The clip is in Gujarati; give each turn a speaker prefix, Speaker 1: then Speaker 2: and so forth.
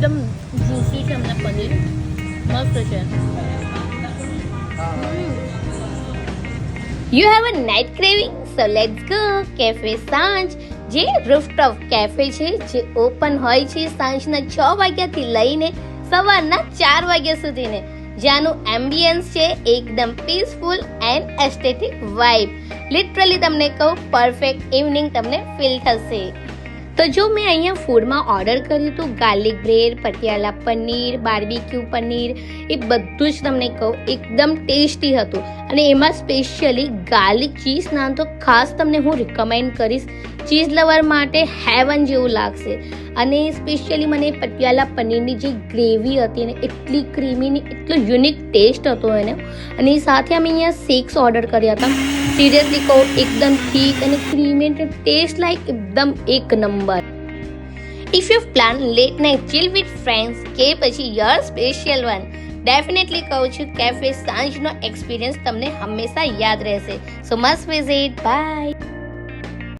Speaker 1: એકદમ જ્યુસી છે એમના પનીર, મસ્ત છે.
Speaker 2: You have a night craving? So let's go. Cafe Sanj જે રૂફટોપ કેફે છે જે ઓપન હોય છે સાંજના 6 વાગ્યાથી લઈને સવારના 4 વાગ્યા સુધીને, જ્યાંનું એમ્બિયન્સ છે એકદમ peaceful and aesthetic vibe. Literally તમને કહું પરફેક્ટ ઇવનિંગ તમને ફીલ થશે. તો જો મેં અહીંયા ફૂડમાં ઓર્ડર કર્યું હતું garlic bread, Patiala paneer, barbecue paneer, એ બધું જ તમને કહું એકદમ ટેસ્ટી હતું. અને એમાં સ્પેશિયલી ગાર્લિક ચીઝ નાન તો ખાસ તમને હું રિકમેન્ડ કરીશ. ચીઝ લવર માટે હેવન જેવું લાગશે. અને સ્પેશિયલી મને પટિયાલા પનીરની જે ગ્રેવી હતી ને એટલી ક્રીમીની, એટલો યુનિક ટેસ્ટ હતો એને. અને સાથે અમે અહીંયા શેક્સ ઓર્ડર કર્યા હતા. સિરિયસલી કહું એકદમ થીક અને ક્રીમી અને ટેસ્ટ લાઈક એકદમ એક નંબર. If you plan late night chill with friends કે પછી યોર સ્પેશિયલ વન, ડેફિનેટલી કહું છું કેફે સાંજનો એક્સપિરિયન્સ તમને હંમેશા યાદ રહેશે. સો મસ્ટ વિઝિટ. બાય.